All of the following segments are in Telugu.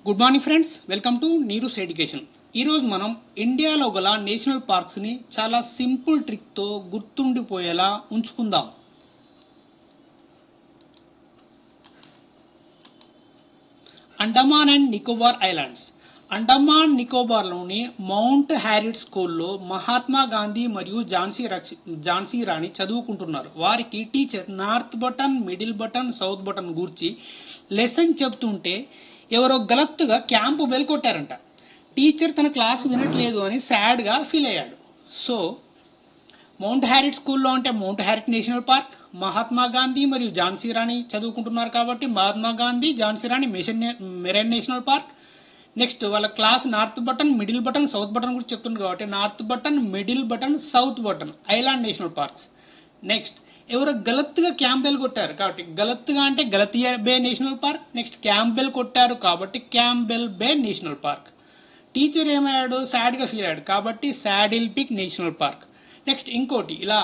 Good morning friends, welcome to Neeru's education. ఈరోజు మనం ఇండియాలో గల నేషనల్ పార్క్స్ని చాలా సింపుల్ ట్రిక్తో గుర్తుండిపోయేలా ఉంచుకుందాం. Andaman and Nicobar islands. అండమాన్ నికోబార్లోని మౌంట్ హ్యారిట్ స్కూల్లో మహాత్మా గాంధీ మరియు ఝాన్సీ రాణి చదువుకుంటున్నారు. వారికి teacher north button, middle button, south button గురించి లెసన్ చెప్తుంటే ఎవరో గలత్తుగా క్యాంపు బెల్ కొట్టారంట. టీచర్ తన క్లాస్ వినట్లేదు అని సాడ్గా ఫీల్ అయ్యాడు. సో మౌంట్ హ్యారిట్ స్కూల్లో అంటే Mount Harriet national park, Mahatma Gandhi మరియు ఝాన్సీ రాణి చదువుకుంటున్నారు కాబట్టి Mahatma Gandhi, Jhansi Rani Marine national park. Next వాళ్ళ class North button, middle button, south button గురించి చెప్తుంది కాబట్టి North button, middle button, south Button Island National Parks. Next ఎవరో గలత్తుగా క్యాంబెల్ కొట్టారు కాబట్టి గలత్తుగా అంటే Galathea Bay National park. Next Campbell కొట్టారు కాబట్టి Campbell Bay National Park. Teacher ఏమయ్యాడు, సాడ్గా ఫీల్ అయ్యాడు కాబట్టి Saddle Peak National park. Next ఇంకోటి ఇలా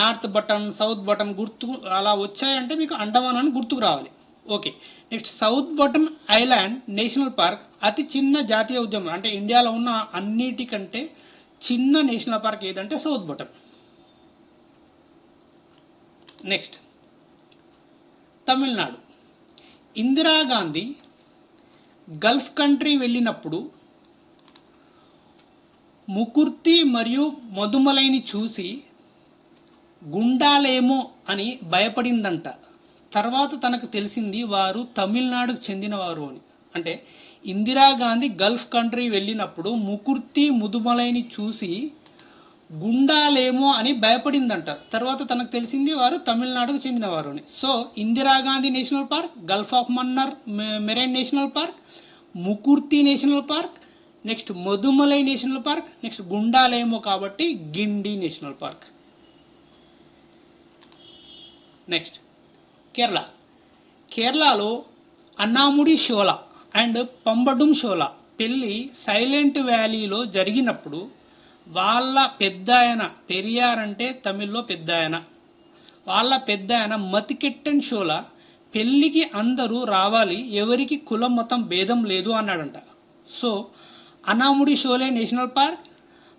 నార్త్ బటన్, సౌత్ బటన్ గుర్తు అలా వచ్చాయంటే మీకు అండమాన్ అని గుర్తుకు రావాలి. Okay. Next south Button Island national park అతి చిన్న జాతీయ ఉద్యమం, అంటే ఇండియాలో ఉన్న అన్నిటికంటే చిన్న నేషనల్ పార్క్ ఏదంటే south button. Next Tamil Nadu. Indira Gandhi Gulf country వెళ్ళినప్పుడు ముకుర్తి మరియు మధుమలైని చూసి గుండాలేమో అని భయపడిందంట. తర్వాత తనకు తెలిసింది వారు తమిళనాడుకు చెందినవారు అని. అంటే ఇందిరాగాంధీ గల్ఫ్ కంట్రీ వెళ్ళినప్పుడు ముకుర్తి ముదుమలైని చూసి గుండాలేమో అని భయపడిందంట. తర్వాత తనకు తెలిసింది వారు తమిళనాడుకు చెందినవారు అని. So Indira Gandhi national park, gulf of Mannar marine national park, Mukurthi national park, next Mudumalai national park, next గుండాలేమో కాబట్టి గిండి నేషనల్ పార్క్. నెక్స్ట్ కేరళలో అన్నాముడి షోలా అండ్ పంబడుం షోలా పెళ్ళి సైలెంట్ వ్యాలీలో జరిగినప్పుడు వాళ్ళ పెద్ద ఆయన, పెరియార్ అంటే తమిళ్లో పెద్ద ఆయన, వాళ్ళ పెద్ద ఆయన మతికెట్టన్ షోలా పెళ్ళికి అందరూ రావాలి, ఎవరికి కులం మతం భేదం లేదు అన్నాడంట. So Anamudi Shola national park,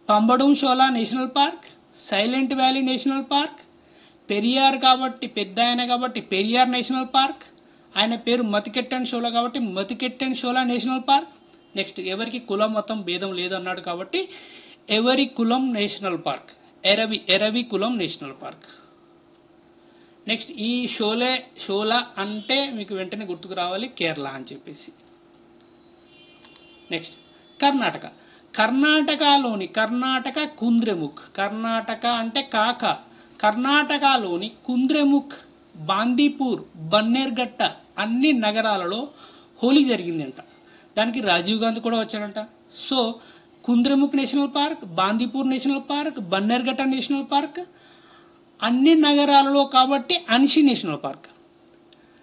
Pambadum Shola national park, Silent Valley national park, Periyar కాబట్టి పెద్ద ఆయన కాబట్టి పెరియార్ నేషనల్ పార్క్, ఆయన పేరు మతికెట్టన్ షోలా కాబట్టి Mathikettan shola national park. Next ఎవరికి కులం మతం భేదం లేదు అన్నాడు కాబట్టి ఎవరి కులం నేషనల్ పార్క్, ఎరవి కులం నేషనల్ పార్క్. నెక్స్ట్ ఈ షోలా అంటే మీకు వెంటనే గుర్తుకు రావాలి కేరళ అని చెప్పేసి. నెక్స్ట్ కర్ణాటకలోని కర్ణాటక కుంద్రెముఖ్, కర్ణాటక అంటే కాక, కర్ణాటకలోని కుంద్రెముఖ్, బాందీపూర్, బన్నేర్ఘట్ట అన్ని నగరాలలో హోలీ జరిగిందంట. దానికి రాజీవ్ గాంధీ కూడా వచ్చాడంట. So Kudremukh national park, Bandipur national park, Bannerghatta national park అన్ని నగరాలలో కాబట్టి అన్షి నేషనల్ పార్క్.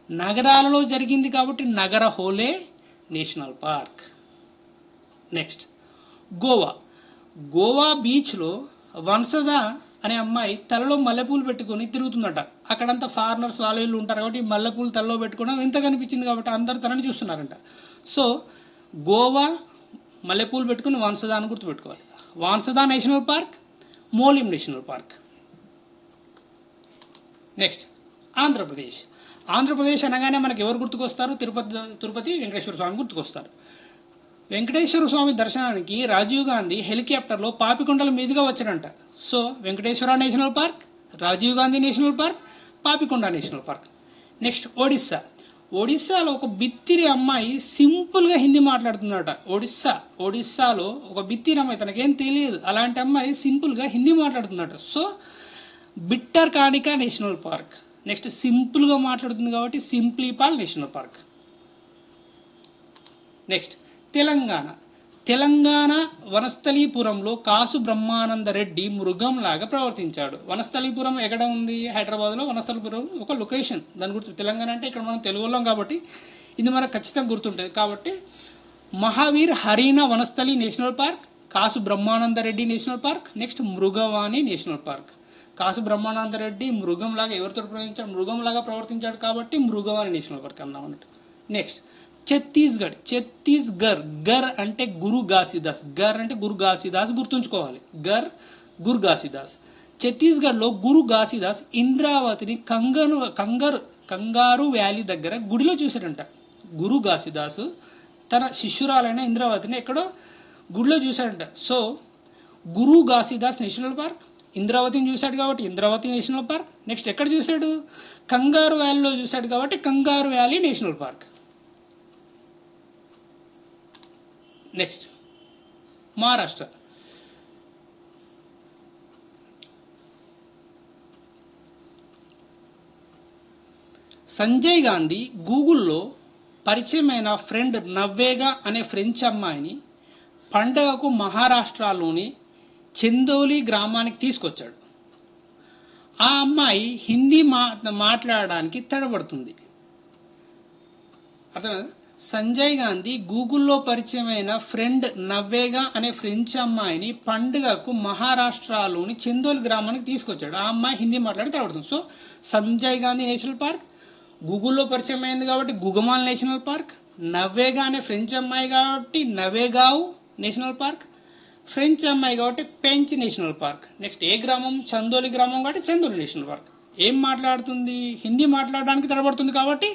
నగరాలలో జరిగింది కాబట్టి నగర హోలే నేషనల్ పార్క్. నెక్స్ట్ గోవా బీచ్లో వంశద అనే అమ్మాయి తలలో మల్లెపూలు పెట్టుకొని తిరుగుతుందట. అక్కడంతా ఫారినర్స్ వాళ్ళు వీళ్ళు ఉంటారు కాబట్టి మల్లెపూలు తలలో పెట్టుకోవడం ఇంత కనిపించింది కాబట్టి అందరు తనని చూస్తున్నారంట. సో గోవా మల్లెపూలు పెట్టుకుని వాన్సదా అని గుర్తుపెట్టుకోవాలి. వాన్సదా national park, మోలిం national park. Next Andhra Pradesh అనగానే మనకి ఎవరు గుర్తుకొస్తారు? తిరుపతి వెంకటేశ్వర స్వామి గుర్తుకొస్తారు. వెంకటేశ్వర స్వామి దర్శనానికి రాజీవ్ గాంధీ హెలికాప్టర్లో పాపికొండల మీదుగా వచ్చాడంట. So Venkateswara national park, Rajiv Gandhi national park, Papikonda national park. Next ఒడిస్సాలో ఒక బిత్తిరి అమ్మాయి సింపుల్గా హిందీ మాట్లాడుతుందట. ఒడిస్సాలో ఒక బిత్తిరి అమ్మాయి, తనకేం తెలియదు, అలాంటి అమ్మాయి సింపుల్గా హిందీ మాట్లాడుతుందట. So Bhitarkanika national park. Next సింపుల్గా మాట్లాడుతుంది కాబట్టి Simlipal national park. Next Telangana వనస్థలీపురంలో కాసు బ్రహ్మానంద రెడ్డి మృగంలాగా ప్రవర్తించాడు. వనస్థలీపురం ఎక్కడ ఉంది? హైదరాబాద్లో వనస్థలీపురం ఒక లొకేషన్. దాని గుర్తు తెలంగాణ అంటే ఇక్కడ మనం తెలుగులో కాబట్టి ఇది మనకు ఖచ్చితంగా గుర్తుంటుంది. కాబట్టి Mahavir Harina Vanasthali national park, Kasu Brahmananda Reddy national park, next Mrugavani national park. Kasu Brahmananda Reddy మృగంలాగా ఎవరితో ప్రవర్తించాడు? మృగంలాగా ప్రవర్తించాడు కాబట్టి మృగవాణి నేషనల్ పార్క్ అన్నాం అన్నట్టు. నెక్స్ట్ ఛత్తీస్గఢ్, ఛత్తీస్గఢ్, గర్ అంటే గురు ఘాసీదాస్, గర్ అంటే గురు ఘాసీదాస్ గుర్తుంచుకోవాలి, గర్ గురు ఘాసీదాస్. ఛత్తీస్గఢ్లో గురు ఘాసీదాస్ ఇంద్రావతిని కంగారు వ్యాలీ దగ్గర గుడిలో చూశాడంట. గురు ఘాసీదాస్ తన శిష్యురాలైన ఇంద్రావతిని ఎక్కడో గుడిలో చూశాడంట. సో గురు ఘాసీదాస్ నేషనల్ పార్క్, ఇంద్రావతిని చూశాడు కాబట్టి ఇంద్రావతి నేషనల్ పార్క్. నెక్స్ట్ ఎక్కడ చూశాడు? కంగారు వ్యాలీలో చూశాడు కాబట్టి కంగారు valley national park. Next Maharashtra. Sanjay Gandhi గూగుల్లో పరిచయమైన ఫ్రెండ్ నవ్వేగా అనే ఫ్రెంచ్ అమ్మాయిని పండగకు మహారాష్ట్రలోని చందోలి గ్రామానికి తీసుకొచ్చాడు. ఆ అమ్మాయి హిందీ మాట్లాడడానికి తడబడుతుంది. అర్థమైందా? సంజయ్ గాంధీ గూగుల్లో పరిచయమైన ఫ్రెండ్ నవ్వేగా అనే ఫ్రెంచ్ అమ్మాయిని పండుగకు మహారాష్ట్రలోని చందోలి గ్రామానికి తీసుకొచ్చాడు. ఆ అమ్మాయి హిందీ మాట్లాడి తడబడుతుంది. So Sanjay Gandhi national park, గూగుల్లో పరిచయం అయింది కాబట్టి గుగమాల్ నేషనల్ పార్క్, నవ్వేగా అనే ఫ్రెంచ్ అమ్మాయి కాబట్టి నవేగావ్ నేషనల్ పార్క్, ఫ్రెంచ్ అమ్మాయి కాబట్టి పెంచ్ నేషనల్ పార్క్. నెక్స్ట్ ఏ గ్రామం? చందోలి గ్రామం కాబట్టి చందోలి నేషనల్ పార్క్. ఏం మాట్లాడుతుంది? హిందీ మాట్లాడడానికి తడబడుతుంది కాబట్టి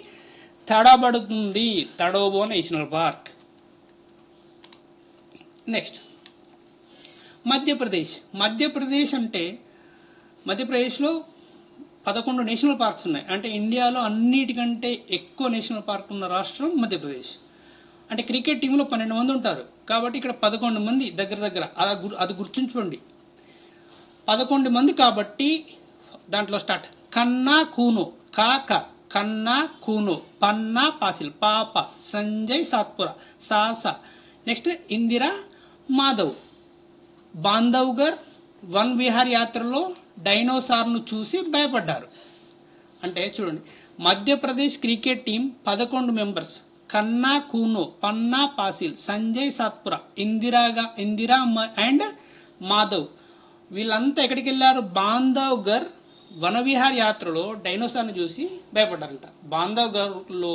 తడబడుతుంది, తడోబో national park. Next Madhya Pradesh. Madhya Pradesh అంటే మధ్యప్రదేశ్లో 11 నేషనల్ పార్క్స్ ఉన్నాయి. అంటే ఇండియాలో అన్నిటికంటే ఎక్కువ నేషనల్ పార్క్ ఉన్న రాష్ట్రం మధ్యప్రదేశ్. అంటే క్రికెట్ టీంలో 12 మంది ఉంటారు కాబట్టి ఇక్కడ 11 మంది దగ్గర అది గుర్తుంచుకోండి. 11 మంది కాబట్టి దాంట్లో స్టార్ట్. కన్నా కూనో, కాక, కన్నా కూనో, పన్నా పాసిల్, పాప, సంజయ్ సాత్పురా, సాసా. నెక్స్ట్ ఇందిరా మాధవ్. బాంధవ్గర్ వన్ విహార్ యాత్రలో డైనోసార్ను చూసి భయపడ్డారు. అంటే చూడండి, మధ్యప్రదేశ్ క్రికెట్ టీం 11 మెంబర్స్. కన్నా కూనో, పన్నా పాసిల్, సంజయ్ సాత్పురా, ఇందిరా అండ్ మాధవ్. వీళ్ళంతా ఎక్కడికి వెళ్ళారు? బాంధవ్గర్ వనవిహార్ యాత్రలో డైనోసార్ను చూసి భయపడ్డారంట. బాంధవ్గర్కు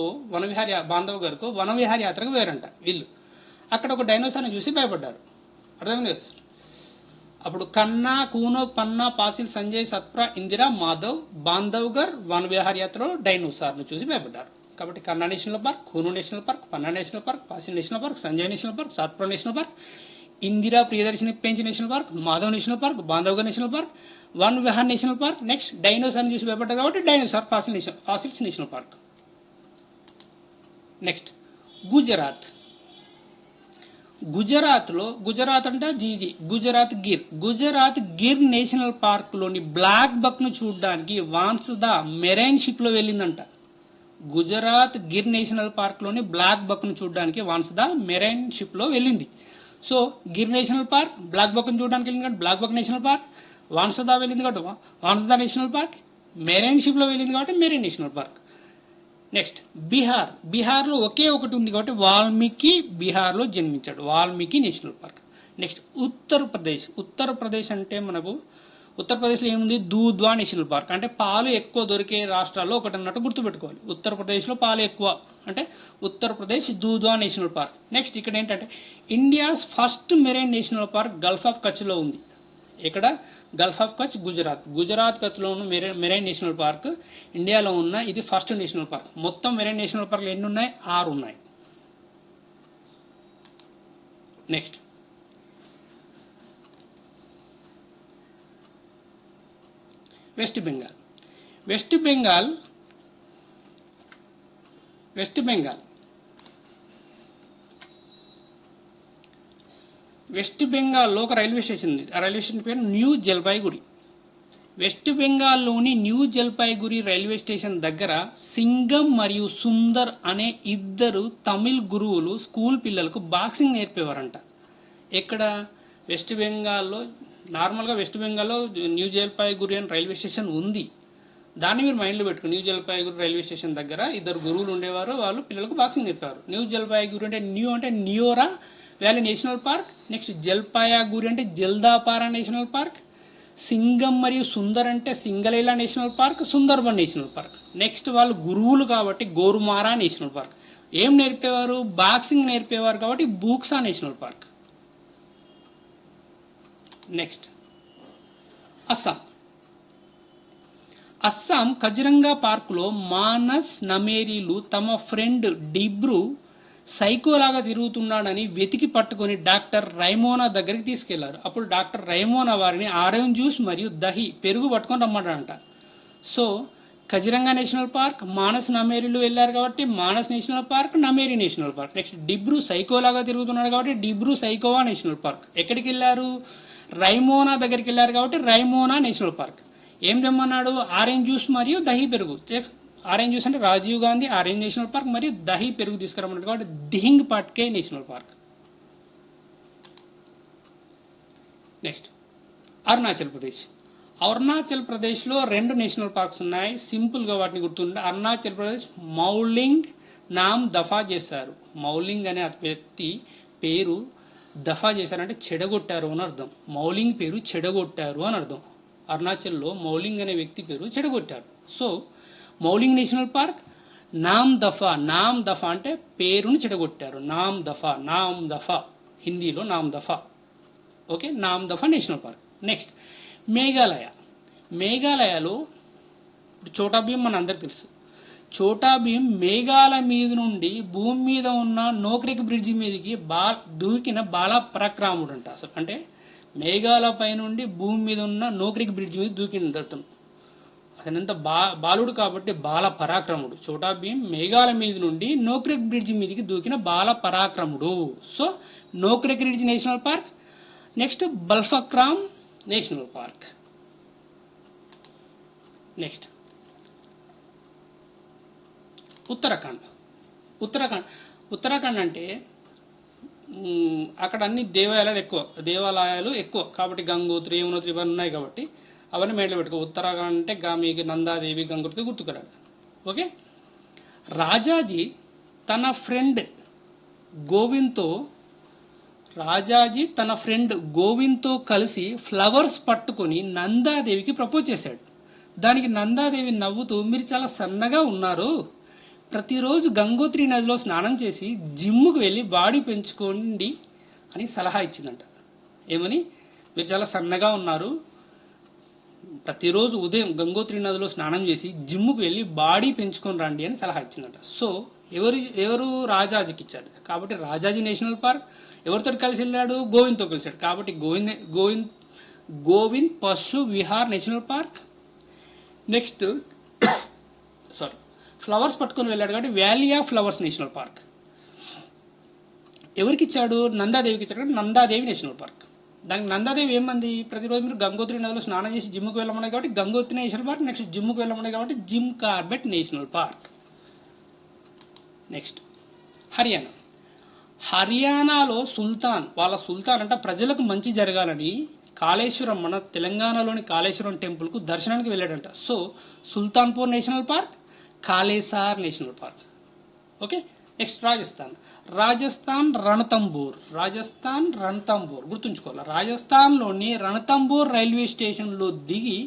వనవిహార్ యాత్రకు వేరంట వీళ్ళు. అక్కడ ఒక డైనోసార్ని చూసి భయపడ్డారు. అర్థమైంది కదా సార్? అప్పుడు కన్నా కూనో, పన్నా పాసిల్, సంజయ్ సత్ప్రా, ఇందిరా మాధవ్, బాంధవ్గర్ వనవిహార్ యాత్రలో డైనోసార్ను చూసి భయపడ్డారు. కాబట్టి Kanha national park, Kuno national park, Panna national park, fossil national park, Sanjay national park, Satpura national park, Indira Priyadarshini Pench national park, Madhav national park, Bandhavgarh national park, Van Vihar national park. Next డైనోసార్ని చూసి భయపడ్డారు కాబట్టి dinosaur fossils national park. Next Gujarat. Gujarat అంటే జీజీ, గుజరాత్ గిర్ నేషనల్ పార్క్లోని బ్లాక్ బక్ను చూడడానికి వాన్స్దా మెరైన్ షిప్లో వెళ్ళిందంట. గుజరాత్ గిర్ నేషనల్ పార్క్లోని బ్లాక్ బక్ను చూడడానికి వాన్స్దా మెరైన్ షిప్లో వెళ్ళింది. So Gir national park, black బక్ను చూడడానికి వెళ్ళింది కాబట్టి black buck national park, Vansda వెళ్ళింది కాబట్టి వాన్సదా నేషనల్ పార్క్, మెరైన్ షిప్లో వెళ్ళింది కాబట్టి మెరైన్ నేషనల్ పార్క్. నెక్స్ట్ బీహార్లో ఒకే ఒకటి ఉంది కాబట్టి వాల్మీకి బీహార్లో జన్మించాడు, Valmiki national park. Next Uttar Pradesh అంటే మనకు ఉత్తరప్రదేశ్లో ఏముంది? దూధ్వా నేషనల్ పార్క్. అంటే పాలు ఎక్కువ దొరికే రాష్ట్రాల్లో ఒకటి అన్నట్టు గుర్తుపెట్టుకోవాలి. ఉత్తరప్రదేశ్లో పాలు ఎక్కువ అంటే Uttar Pradesh Dudhwa national park. Next ఇక్కడ ఏంటంటే India's first marine national park gulf of కచ్లో ఉంది. ఇక్కడ గల్ఫ్ ఆఫ్ కచ్ గుజరాత్ కచ్లో ఉన్న మెరైన్ నేషనల్ పార్క్ ఇండియాలో ఉన్న ఇది ఫస్ట్ నేషనల్ పార్క్. మొత్తం మెరైన్ నేషనల్ పార్క్లు ఎన్ని ఉన్నాయి? 6 ఉన్నాయి. నెక్స్ట్ వెస్ట్ బెంగాల్లో ఒక రైల్వే స్టేషన్ ఉంది. ఆ రైల్వే స్టేషన్ పేరు న్యూ జల్పాయిగురి. వెస్ట్ బెంగాల్లోని న్యూ జల్పాయిగురి రైల్వే స్టేషన్ దగ్గర సింగం మరియు సుందర్ అనే 2 తమిళ్ గురువులు స్కూల్ పిల్లలకు బాక్సింగ్ నేర్పేవారంట. ఎక్కడ? వెస్ట్ బెంగాల్లో. నార్మల్గా వెస్ట్ బెంగాల్లో న్యూ జల్పాయిగురి అని రైల్వే స్టేషన్ ఉంది. దాన్ని మీరు మైండ్లో పెట్టుకుని న్యూ జల్పాయిగురి రైల్వే స్టేషన్ దగ్గర 2 గురువులు ఉండేవారు, వాళ్ళు పిల్లలకు బాక్సింగ్ నేర్పేవారు. న్యూ జల్పాయిగురి అంటే Neora valley national park. Next Jalpaiguri అంటే జల్దాపారా నేషనల్ పార్క్. సింగం మరియు సుందర్ అంటే Singalila national park, Sundarban national park. Next వాళ్ళు గురువులు కాబట్టి గోరుమారా నేషనల్ పార్క్. ఏం నేర్పేవారు? బాక్సింగ్ నేర్పేవారు కాబట్టి Buxa national park. Next Assam. Assam Kaziranga పార్కులో మానస్ నమేరీలు తమ ఫ్రెండ్ డిబ్రూ సైకోలాగా తిరుగుతున్నాడని వెతికి పట్టుకొని డాక్టర్ రైమోనా దగ్గరికి తీసుకెళ్లారు. అప్పుడు డాక్టర్ రైమోనా వారిని ఆరెంజ్ జ్యూస్ మరియు దహి పెరుగు పట్టుకొని రమ్మన్నాడంట. So Kaziranga national park, Manas నమేరీలు వెళ్ళారు కాబట్టి Manas national park, Nameri national park. Next Dibru సైకోలాగా తిరుగుతున్నాడు కాబట్టి డిబ్రూ సైకోవా నేషనల్ పార్క్. ఎక్కడికి వెళ్ళారు? రైమోనా దగ్గరికి వెళ్ళారు కాబట్టి రైమోనా నేషనల్ పార్క్. ఏం తెమ్మన్నాడు? ఆరెంజ్ జ్యూస్ మరియు దహి పెరుగు. ఆరెంజ్ జ్యూస్ అంటే Rajiv Gandhi orange national park మరియు దహి పెరుగు తీసుకురమ్మన్నాడు కాబట్టి Dihing Patkai national park. Next Arunachal Pradesh. Arunachal ప్రదేశ్లో 2 నేషనల్ పార్క్స్ ఉన్నాయి. సింపుల్గా వాటిని గుర్తుంటే అరుణాచల్ ప్రదేశ్ మౌలింగ్ నామ్ దఫా చేశారు. మౌలింగ్ అనే వ్యక్తి పేరు దఫా చేశారంటే చెడగొట్టారు అని అర్థం. మౌలింగ్ పేరు చెడగొట్టారు అని అర్థం. అరుణాచల్లో మౌలింగ్ అనే వ్యక్తి పేరు చెడగొట్టారు. సో మౌలింగ్ నేషనల్ పార్క్, నామ్ దఫా అంటే పేరును చెడగొట్టారు. నామ్ దఫా హిందీలో నామ్ దఫా. ఓకే, నామ్ దఫా national park. Next మేఘాలయలో Chhota Bheem మన అందరికి తెలుసు. చోటా భీమ్ మేఘాల మీద నుండి భూమి మీద ఉన్న నోక్రెక్ బ్రిడ్జి మీదకి దూకిన బాల పరాక్రముడు అంట. అసలు అంటే మేఘాలపై నుండి భూమి మీద ఉన్న నోక్రెక్ బ్రిడ్జి మీద దూకిన అతను. అతనంత బాలుడు కాబట్టి బాల పరాక్రముడు. చోటా భీమ్ మేఘాల మీద నుండి నోక్రెక్ బ్రిడ్జి మీదకి దూకిన బాల పరాక్రముడు. So Nokrek bridge national park. Next Balphakram national park. Next Uttarakhand అంటే అక్కడ అన్ని దేవాలయాలు ఎక్కువ కాబట్టి గంగోత్రి, యమునోత్రి ఇవన్నీ ఉన్నాయి కాబట్టి అవన్నీ మైండ్లో పెట్టుకో. ఉత్తరాఖండ్ అంటే మీకు నందాదేవి, గంగోత్రి గుర్తుకురాడు. ఓకే, రాజాజీ తన ఫ్రెండ్ గోవింద్తో కలిసి ఫ్లవర్స్ పట్టుకొని నందాదేవికి ప్రపోజ్ చేశాడు. దానికి నందాదేవి నవ్వుతూ, మీరు చాలా సన్నగా ఉన్నారు, ప్రతిరోజు గంగోత్రి నదిలో స్నానం చేసి జిమ్ముకు వెళ్ళి బాడీ పెంచుకోండి అని సలహా ఇచ్చిందంట. ఏమని? మీరు చాలా సన్నగా ఉన్నారు, ప్రతిరోజు ఉదయం గంగోత్రి నదిలో స్నానం చేసి జిమ్ముకు వెళ్ళి బాడీ పెంచుకొని రండి అని సలహా ఇచ్చిందంట. సో ఎవరు రాజాజీకి ఇచ్చాడు కాబట్టి రాజాజీ నేషనల్ పార్క్. ఎవరితో కలిసి వెళ్ళాడు? గోవింద్తో కలిసాడు కాబట్టి గోవింద్ పశు Vihar national park. Next flowers పట్టుకొని వెళ్ళాడు కాబట్టి valley of flowers national park. ఎవరికి ఇచ్చాడు? నందాదేవికి ఇచ్చాడు కాబట్టి నందాదేవి నేషనల్ పార్క్. దానికి నందాదేవి ఏమంది? ప్రతిరోజు మీరు గంగోత్రి నదిలో స్నానం చేసి జిమ్ముకు వెళ్ళమన్నాయి కాబట్టి గంగోత్రి నేషనల్ పార్క్. నెక్స్ట్ జిమ్ముకు వెళ్ళమన్నాయి కాబట్టి Jim Corbett national park. Next హర్యానాలో వాళ్ళ సుల్తాన్ అంటే ప్రజలకు మంచి జరగాలని కాళేశ్వరం, మన తెలంగాణలోని కాళేశ్వరం టెంపుల్కు దర్శనానికి వెళ్ళాడంట. So Sultanpur national park, Kalesar national park. Okay, next Rajasthan Ranthambore గుర్తుంచుకోవాలి. రాజస్థాన్లోని రణతంబోర్ రైల్వే స్టేషన్లో దిగి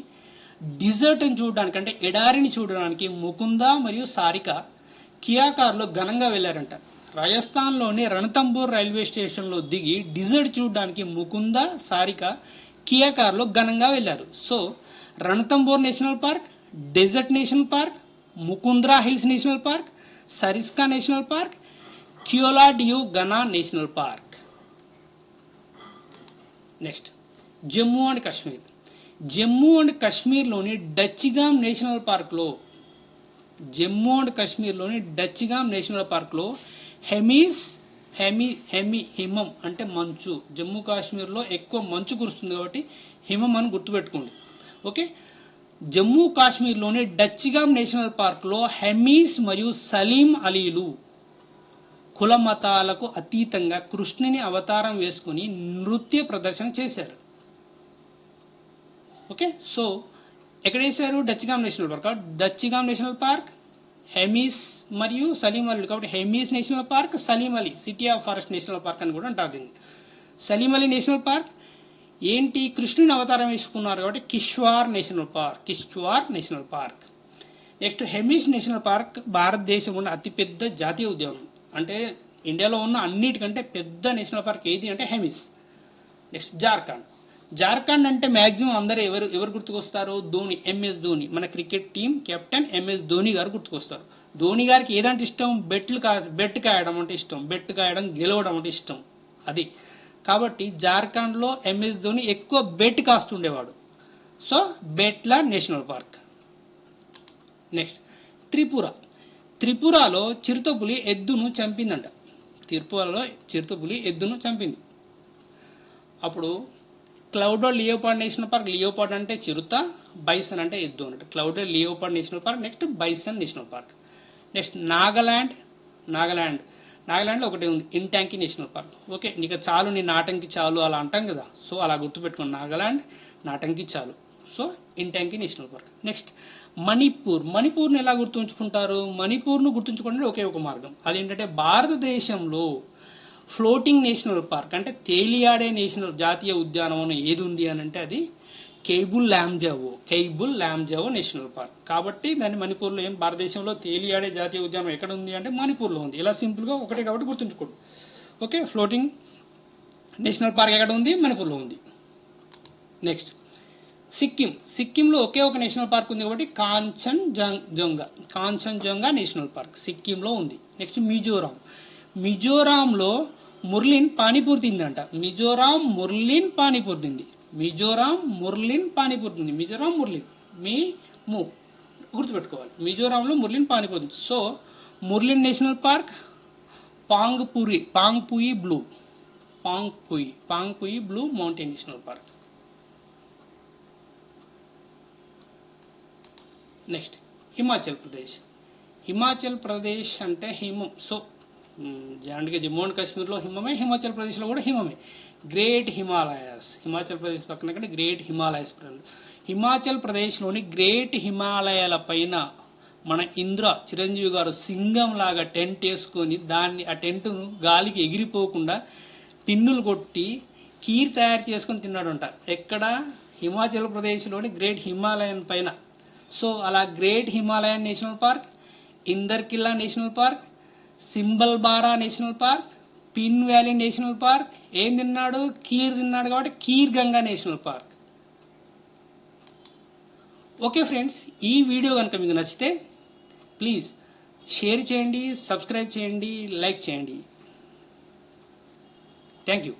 డిజర్ట్ని చూడడానికి అంటే ఎడారిని చూడడానికి ముకుంద మరియు సారిక కియా కార్లో ఘనంగా వెళ్ళారంట. రాజస్థాన్లోని రణతంబోర్ రైల్వే స్టేషన్లో దిగి డిజర్ట్ చూడడానికి ముకుంద, సారిక కియా కార్లో ఘనంగా వెళ్ళారు. So Ranthambore national park, desert national park, Mukundra hills national park, Sariska national park, Keoladeo Ghana national park. Next Jammu and కాశ్మీర్లోని డచ్చిగామ్ నేషనల్ పార్క్లో హిమం అంటే మంచు. జమ్మూ కాశ్మీర్లో ఎక్కువ మంచు కురుస్తుంది కాబట్టి హిమం అని గుర్తుపెట్టుకోండి. ఓకే, జమ్మూ కాశ్మీర్లోని డచ్చిగామ్ నేషనల్ పార్క్లో హెమీస్ మరియు సలీం అలీలు కుల మతాలకు అతీతంగా కృష్ణుని అవతారం వేసుకుని నృత్య ప్రదర్శన చేశారు. ఓకే, సో ఎక్కడ వేశారు? డచ్చిగామ్ నేషనల్ పార్క్, హెమీస్ మరియు సలీం అలీ కాబట్టి Hemis National Park, Salim Ali City of Forest National Park అని కూడా అంటారు దీన్ని. సలీం అలీ నేషనల్ పార్క్ ఏంటి, కృష్ణుని అవతారం వేసుకున్నారు కాబట్టి Kishtwar national park. Next Hemis national park భారతదేశం ఉన్న అతిపెద్ద జాతీయ ఉద్యానం. అంటే ఇండియాలో ఉన్న అన్నిటికంటే పెద్ద నేషనల్ పార్క్ ఏది అంటే హెమిస్. నెక్స్ట్ జార్ఖండ్ అంటే మ్యాక్సిమం అందరూ ఎవరు గుర్తుకొస్తారు? ధోని, ఎంఎస్ ధోని, మన cricket team captain MS Dhoni గారు గుర్తుకొస్తారు. ధోని గారికి ఏదంటే ఇష్టం? బెట్ కాయడం అంటే ఇష్టం, గెలవడం అంటే ఇష్టం. అది కాబట్టి జార్ఖండ్లో ఎంఎస్ ధోని ఎక్కువ బెట్ కాస్తుండేవాడు. So Betla national park. Next త్రిపురలో చిరుతపులి ఎద్దును చంపిందంట. చంపింది. అప్పుడు clouded leopard national park. Leopard అంటే చిరుత, బైసన్ అంటే ఎద్దు అన్నట్టు. Clouded leopard national park. Next bison national park. Next నాగాలాండ్లో ఒకటి ఉంది, ఇంటాంకి నేషనల్ పార్క్. ఓకే, నీకు చాలు, నీ నాటంకి చాలు అలా అంటాం కదా, సో అలా గుర్తుపెట్టుకోండి. నాగాలాండ్, నాటంకి చాలు, సో ఇంటాంకి నేషనల్ పార్క్. నెక్స్ట్ మణిపూర్ని ఎలా గుర్తుంచుకుంటారు? మణిపూర్ను గుర్తుంచుకోవడానికి ఒకే ఒక మార్గం, అదేంటంటే భారతదేశంలో ఫ్లోటింగ్ నేషనల్ పార్క్ అంటే తేలియాడే జాతీయ ఉద్యానవనం ఏది ఉంది అని అంటే అది కైబుల్ లామ్జావో నేషనల్ పార్క్. కాబట్టి దాన్ని మణిపూర్లో భారతదేశంలో తేలియాడే జాతీయ ఉద్యానం ఎక్కడ ఉంది అంటే మణిపూర్లో ఉంది. ఇలా సింపుల్గా ఒకటే కాబట్టి గుర్తుంచుకోండి. ఓకే, ఫ్లోటింగ్ నేషనల్ పార్క్ ఎక్కడ ఉంది? మణిపూర్లో ఉంది. నెక్స్ట్ సిక్కింలో ఒకే ఒక నేషనల్ పార్క్ ఉంది కాబట్టి కాంచన్జంగా నేషనల్ పార్క్ సిక్కింలో ఉంది. నెక్స్ట్ మిజోరాంలో ముర్లిన్ పానీపూరి తిందంట. మిజోరాం ముర్లిన్ గుర్తుపెట్టుకోవాలి. మిజోరాంలో Murlen panipuri. So Murlen national park, Phawngpui blue mountain national park. Next Himachal Pradesh అంటే హిమం. సో జమ్మూ అండ్ కాశ్మీర్లో హిమమే, హిమాచల్ ప్రదేశ్లో కూడా హిమమే. గ్రేట్ హిమాలయాస్, హిమాచల్ ప్రదేశ్ పక్కన కంటే గ్రేట్ హిమాలయాస్. హిమాచల్ ప్రదేశ్లోని గ్రేట్ హిమాలయాల పైన మన చిరంజీవి గారు సింగం లాగా టెంట్ వేసుకొని ఆ టెంట్ను గాలికి ఎగిరిపోకుండా పిన్నులు కొట్టి కీర్ తయారు చేసుకొని తిన్నాడంట. ఎక్కడ? హిమాచల్ ప్రదేశ్లోని గ్రేట్ హిమాలయన్ పైన. సో అలా great Himalayan national park, Inderkilla national park, Simbalbara national park, Pin valley national park. ఏం తిన్నాడు? కీర్ తిన్నాడు కాబట్టి Khirganga national park. Okay friends, ఈ వీడియో కనుక మీకు నచ్చితే ప్లీజ్ షేర్ చేయండి, సబ్స్క్రైబ్ చేయండి, లైక్ చేయండి. Thank you.